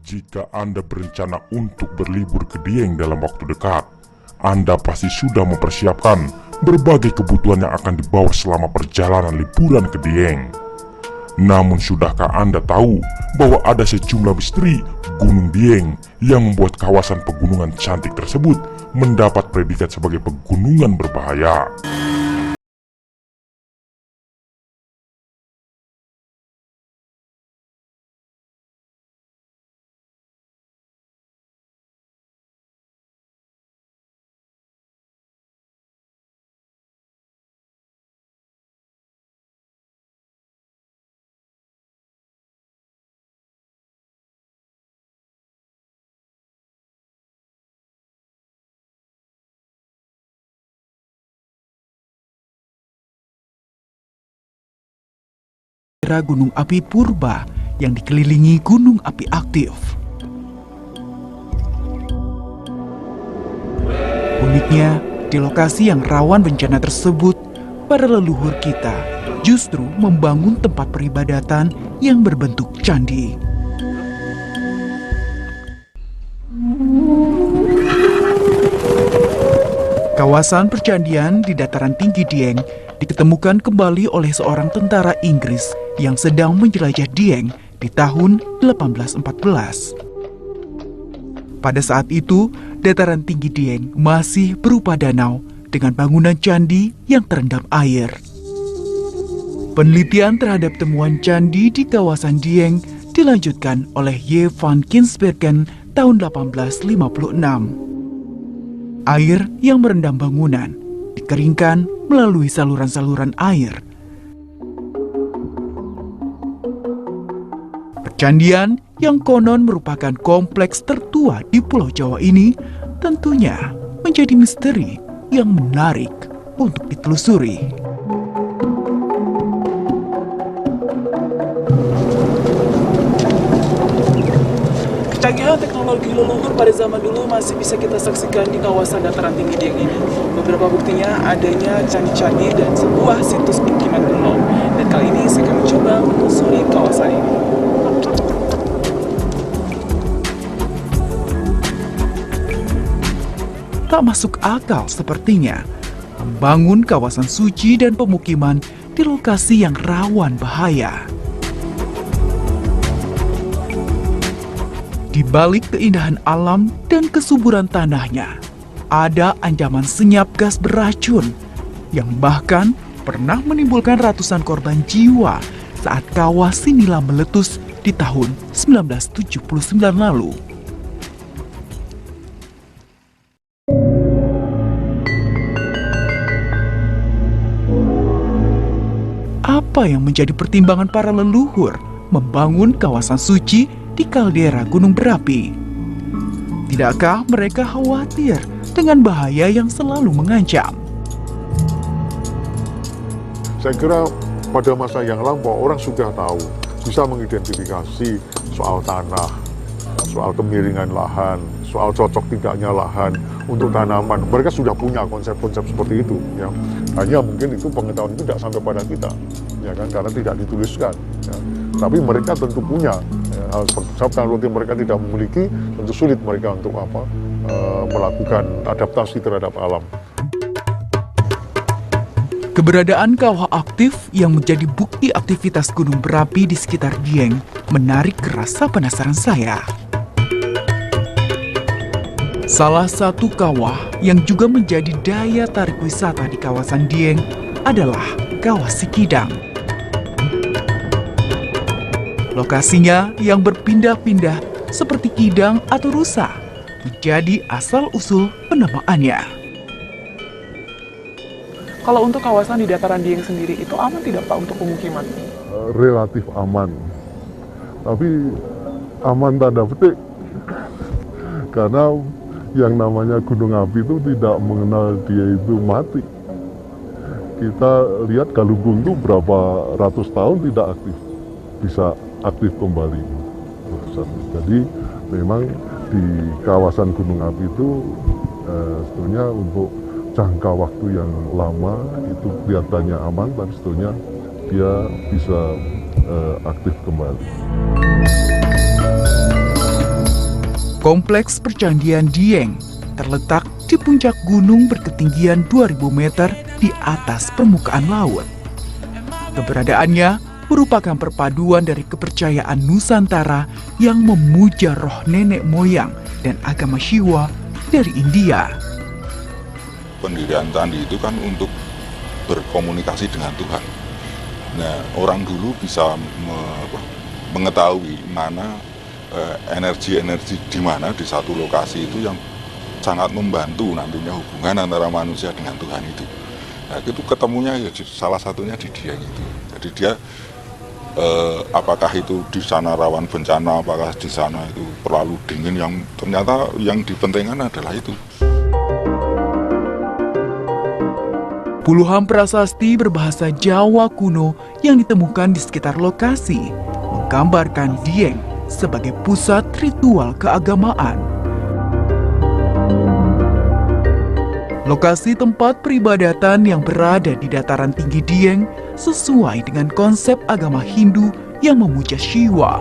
Jika Anda berencana untuk berlibur ke Dieng dalam waktu dekat, Anda pasti sudah mempersiapkan berbagai kebutuhan yang akan dibawa selama perjalanan liburan ke Dieng. Namun sudahkah Anda tahu bahwa ada sejumlah misteri Gunung Dieng yang membuat kawasan pegunungan cantik tersebut mendapat predikat sebagai pegunungan berbahaya? Gunung api purba yang dikelilingi gunung api aktif. Uniknya, di lokasi yang rawan bencana tersebut, para leluhur kita justru membangun tempat peribadatan yang berbentuk candi. Kawasan percandian di dataran tinggi Dieng diketemukan kembali oleh seorang tentara Inggris yang sedang menjelajah Dieng di tahun 1814. Pada saat itu, dataran tinggi Dieng masih berupa danau dengan bangunan candi yang terendam air. Penelitian terhadap temuan candi di kawasan Dieng dilanjutkan oleh Y. van Kinsbergen tahun 1856. Air yang merendam bangunan dikeringkan melalui saluran-saluran air. Percandian yang konon merupakan kompleks tertua di Pulau Jawa ini tentunya menjadi misteri yang menarik untuk ditelusuri. Kecanggihan teknologi leluhur pada zaman dulu masih bisa kita saksikan di kawasan dataran tinggi Dieng ini. Beberapa buktinya adanya candi-candi dan sebuah situs pemukiman kuno. Dan kali ini saya akan mencoba menelusuri kawasan ini. Tak masuk akal sepertinya membangun kawasan suci dan pemukiman di lokasi yang rawan bahaya. Di balik keindahan alam dan kesuburan tanahnya, ada ancaman senyap gas beracun yang bahkan pernah menimbulkan ratusan korban jiwa saat kawah Sinila meletus di tahun 1979 lalu. Apa yang menjadi pertimbangan para leluhur membangun kawasan suci di kaldera gunung berapi? Tidakkah mereka khawatir dengan bahaya yang selalu mengancam? Saya kira pada masa yang lampau orang sudah tahu, bisa mengidentifikasi soal tanah, soal kemiringan lahan, soal cocok tidaknya lahan untuk tanaman. Mereka sudah punya konsep-konsep seperti itu, ya. Hanya mungkin itu pengetahuan itu tidak sampai pada kita, ya kan, karena tidak dituliskan. Ya. Tapi mereka tentu punya. Hal seperti mereka tidak memiliki, tentu sulit mereka untuk melakukan adaptasi terhadap alam. Keberadaan kawah aktif yang menjadi bukti aktivitas gunung berapi di sekitar Dieng menarik rasa penasaran saya. Salah satu kawah yang juga menjadi daya tarik wisata di kawasan Dieng adalah Kawah Sikidang. Lokasinya yang berpindah-pindah seperti kidang atau rusa menjadi asal-usul penamaannya. Kalau untuk kawasan di dataran Dieng sendiri itu aman tidak Pak untuk pemukiman? Relatif aman, tapi aman tanda petik, karena yang namanya gunung api itu tidak mengenal dia itu mati. Kita lihat Galunggung itu berapa ratus tahun tidak aktif, bisa aktif kembali. Jadi memang di kawasan gunung api itu sebetulnya untuk jangka waktu yang lama itu kelihatannya aman, tapi sebetulnya dia bisa aktif kembali. Kompleks Percandian Dieng terletak di puncak gunung berketinggian 2000 meter di atas permukaan laut. Keberadaannya merupakan perpaduan dari kepercayaan Nusantara yang memuja roh nenek moyang dan agama Shiva dari India. Pendirian candi itu kan untuk berkomunikasi dengan Tuhan. Nah, orang dulu bisa mengetahui mana energi-energi di mana di satu lokasi itu yang sangat membantu nantinya hubungan antara manusia dengan Tuhan itu. Nah, itu ketemunya ya salah satunya di Dieng itu. Jadi dia apakah itu di sana rawan bencana, apakah di sana itu terlalu dingin, yang ternyata yang dipentingkan adalah itu. Puluhan prasasti berbahasa Jawa kuno yang ditemukan di sekitar lokasi menggambarkan Dieng sebagai pusat ritual keagamaan. Lokasi tempat peribadatan yang berada di dataran tinggi Dieng sesuai dengan konsep agama Hindu yang memuja Shiva.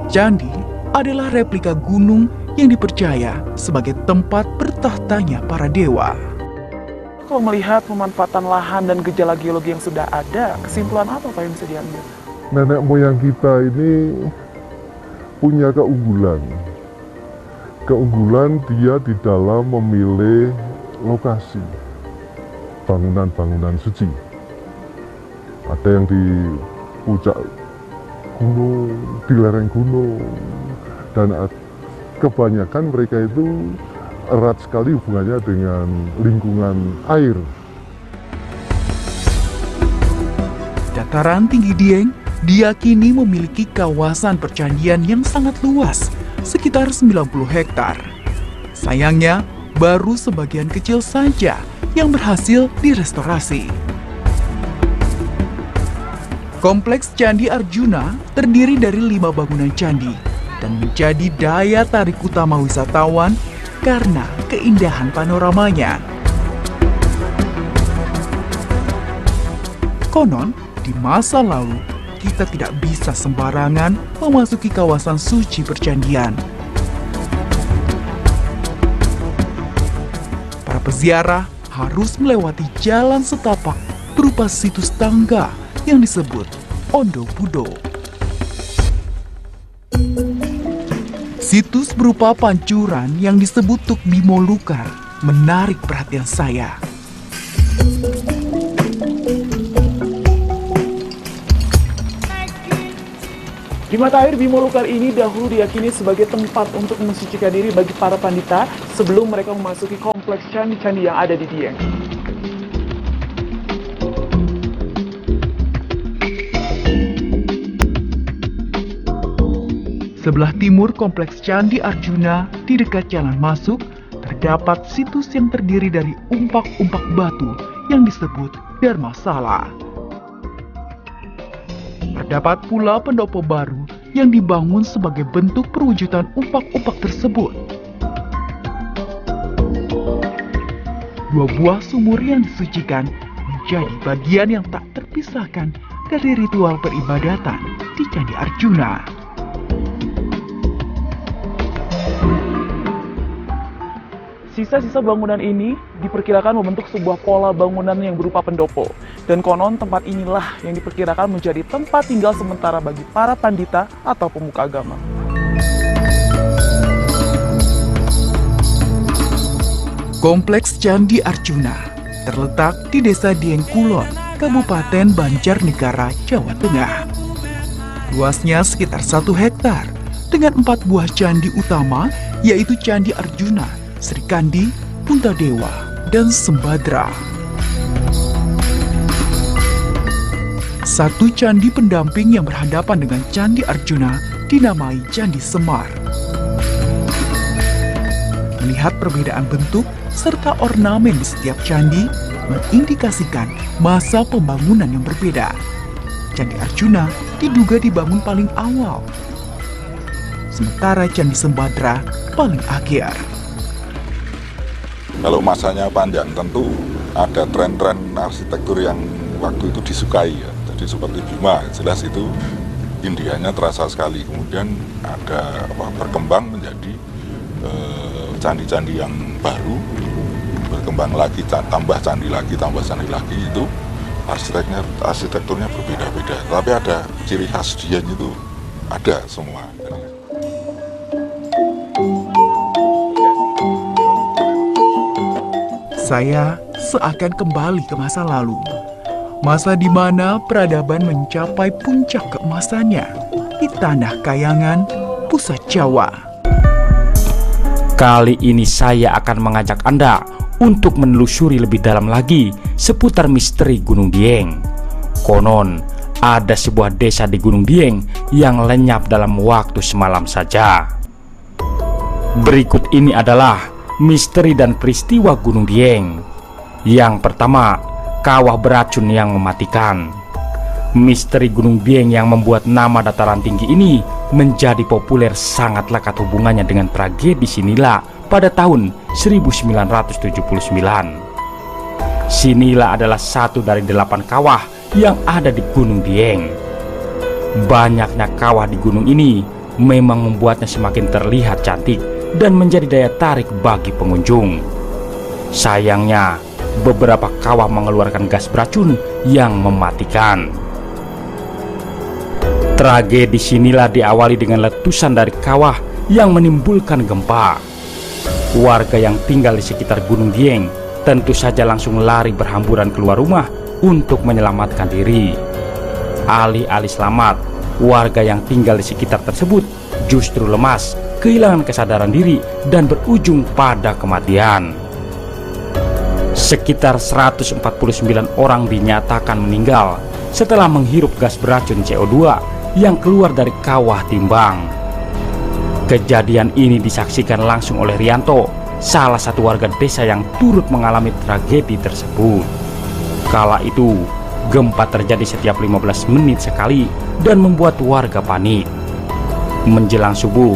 Candi adalah replika gunung yang dipercaya sebagai tempat bertahtanya para dewa. Kalau melihat pemanfaatan lahan dan gejala geologi yang sudah ada, kesimpulan apa Pak yang bisa diambil? Nenek moyang kita ini punya keunggulan. Keunggulan dia di dalam memilih lokasi bangunan-bangunan suci. Ada yang di puncak gunung, di lereng gunung, dan kebanyakan mereka itu erat sekali hubungannya dengan lingkungan air. Dataran tinggi Dieng diyakini memiliki kawasan percandian yang sangat luas, sekitar 90 hektar. Sayangnya, baru sebagian kecil saja yang berhasil direstorasi. Kompleks Candi Arjuna terdiri dari 5 bangunan candi dan menjadi daya tarik utama wisatawan karena keindahan panoramanya. Konon, di masa lalu, kita tidak bisa sembarangan memasuki kawasan suci percandian. Para peziarah harus melewati jalan setapak berupa situs tangga yang disebut Ondo Budo. Situs berupa pancuran yang disebut Tuk Bimo Lukar menarik perhatian saya. Di mata air Bimo Lukar ini dahulu diyakini sebagai tempat untuk mensucikan diri bagi para pandita sebelum mereka memasuki kompleks candi-candi yang ada di Dieng. Sebelah timur kompleks Candi Arjuna di dekat jalan masuk terdapat situs yang terdiri dari umpak-umpak batu yang disebut Dharmasala. Terdapat pula pendopo baru yang dibangun sebagai bentuk perwujudan umpak-umpak tersebut. 2 buah sumur yang disucikan menjadi bagian yang tak terpisahkan dari ritual peribadatan di Candi Arjuna. Sisa-sisa bangunan ini diperkirakan membentuk sebuah pola bangunan yang berupa pendopo. Dan konon tempat inilah yang diperkirakan menjadi tempat tinggal sementara bagi para pandita atau pemuka agama. Kompleks Candi Arjuna terletak di Desa Dieng Kulon, Kabupaten Banjarnegara, Jawa Tengah. Luasnya sekitar 1 hektar dengan 4 buah candi utama, yaitu Candi Arjuna, Sri Kandi, Puntadewa, dan Sembadra. Satu candi pendamping yang berhadapan dengan Candi Arjuna dinamai Candi Semar. Melihat perbedaan bentuk serta ornamen di setiap candi mengindikasikan masa pembangunan yang berbeda. Candi Arjuna diduga dibangun paling awal, sementara Candi Sembadra paling akhir. Kalau masanya panjang tentu ada tren-tren arsitektur yang waktu itu disukai ya. Jadi seperti Bima, jelas itu Indianya terasa sekali. Kemudian ada berkembang menjadi candi-candi yang baru berkembang lagi, tambah candi lagi, itu arsitekturnya berbeda-beda, tapi ada ciri khas Dieng itu ada semua. Saya seakan kembali ke masa lalu. Masa di mana peradaban mencapai puncak keemasannya di tanah Kayangan, pusat Jawa. Kali ini saya akan mengajak Anda untuk menelusuri lebih dalam lagi seputar misteri Gunung Dieng. Konon, ada sebuah desa di Gunung Dieng yang lenyap dalam waktu semalam saja. Berikut ini adalah misteri dan peristiwa Gunung Dieng. Yang pertama, kawah beracun yang mematikan. Misteri Gunung Dieng yang membuat nama dataran tinggi ini menjadi populer sangat lekat hubungannya dengan tragedi Sinila pada tahun 1979. Sinila adalah satu dari 8 kawah yang ada di Gunung Dieng. Banyaknya kawah di gunung ini memang membuatnya semakin terlihat cantik dan menjadi daya tarik bagi pengunjung. Sayangnya, beberapa kawah mengeluarkan gas beracun yang mematikan. Tragedi Sinila diawali dengan letusan dari kawah yang menimbulkan gempa. Warga yang tinggal di sekitar Gunung Dieng tentu saja langsung lari berhamburan keluar rumah untuk menyelamatkan diri. Alih-alih selamat, warga yang tinggal di sekitar tersebut justru lemas, kehilangan kesadaran diri, dan berujung pada kematian. Sekitar 149 orang dinyatakan meninggal setelah menghirup gas beracun CO2 yang keluar dari kawah timbang. Kejadian ini disaksikan langsung oleh Rianto, salah satu warga desa yang turut mengalami tragedi tersebut. Kala itu, gempa terjadi setiap 15 menit sekali dan membuat warga panik. Menjelang subuh,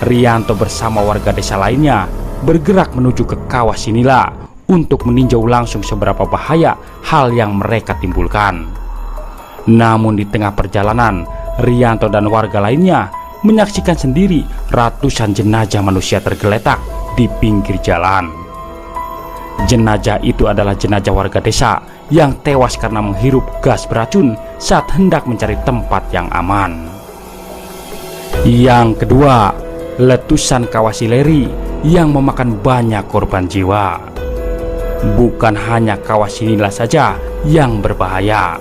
Rianto bersama warga desa lainnya bergerak menuju ke kawah Sinila untuk meninjau langsung seberapa bahaya hal yang mereka timbulkan. Namun di tengah perjalanan, Rianto dan warga lainnya menyaksikan sendiri ratusan jenazah manusia tergeletak di pinggir jalan. Jenazah itu adalah jenazah warga desa yang tewas karena menghirup gas beracun saat hendak mencari tempat yang aman. Yang kedua, letusan kawah Sileri yang memakan banyak korban jiwa. Bukan hanya kawah Sinila saja yang berbahaya,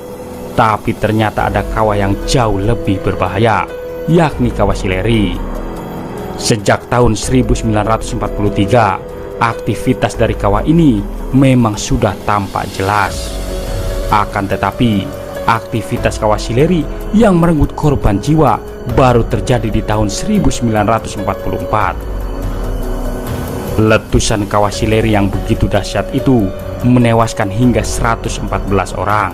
tapi ternyata ada kawah yang jauh lebih berbahaya, yakni kawah Sileri. Sejak tahun 1943, aktivitas dari kawah ini memang sudah tampak jelas. Akan tetapi, aktivitas kawah Sileri yang merenggut korban jiwa baru terjadi di tahun 1944. Letusan kawah Sileri yang begitu dahsyat itu menewaskan hingga 114 orang.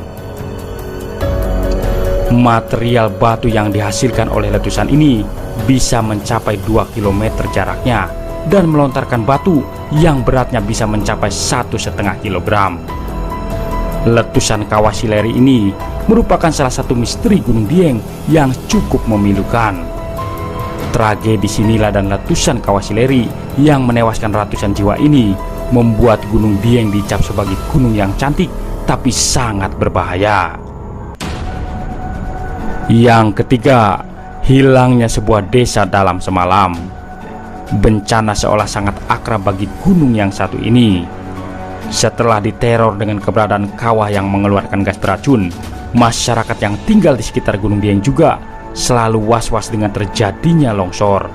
Material batu yang dihasilkan oleh letusan ini bisa mencapai 2 km jaraknya dan melontarkan batu yang beratnya bisa mencapai 1,5 kilogram. Letusan kawah Sileri ini merupakan salah satu misteri Gunung Dieng yang cukup memilukan. Tragedi Sinila dan letusan kawah Sileri yang menewaskan ratusan jiwa ini membuat Gunung Dieng dicap sebagai gunung yang cantik tapi sangat berbahaya. Yang ketiga, hilangnya sebuah desa dalam semalam. Bencana seolah sangat akrab bagi gunung yang satu ini. Setelah diteror dengan keberadaan kawah yang mengeluarkan gas beracun, masyarakat yang tinggal di sekitar Gunung Dieng juga selalu was-was dengan terjadinya longsor.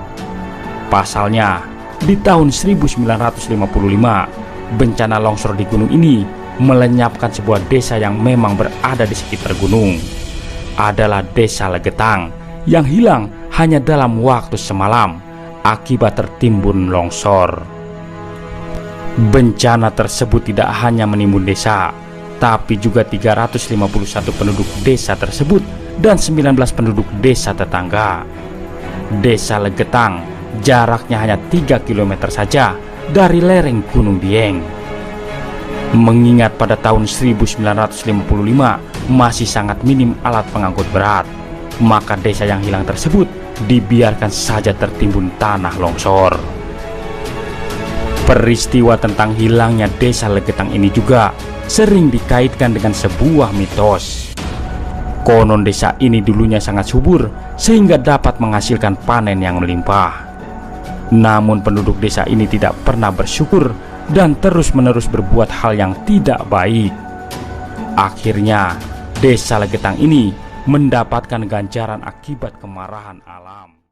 Pasalnya, di tahun 1955, bencana longsor di gunung ini melenyapkan sebuah desa yang memang berada di sekitar gunung. Adalah desa Legetang yang hilang hanya dalam waktu semalam akibat tertimbun longsor. Bencana tersebut tidak hanya menimbun desa, tapi juga 351 penduduk desa tersebut dan 19 penduduk desa tetangga. Desa Legetang jaraknya hanya 3 km saja dari lereng Gunung Dieng. Mengingat pada tahun 1955 masih sangat minim alat pengangkut berat, maka desa yang hilang tersebut dibiarkan saja tertimbun tanah longsor. Peristiwa tentang hilangnya desa Legetang ini juga sering dikaitkan dengan sebuah mitos. Konon desa ini dulunya sangat subur sehingga dapat menghasilkan panen yang melimpah. Namun penduduk desa ini tidak pernah bersyukur dan terus-menerus berbuat hal yang tidak baik. Akhirnya desa Legetang ini mendapatkan ganjaran akibat kemarahan alam.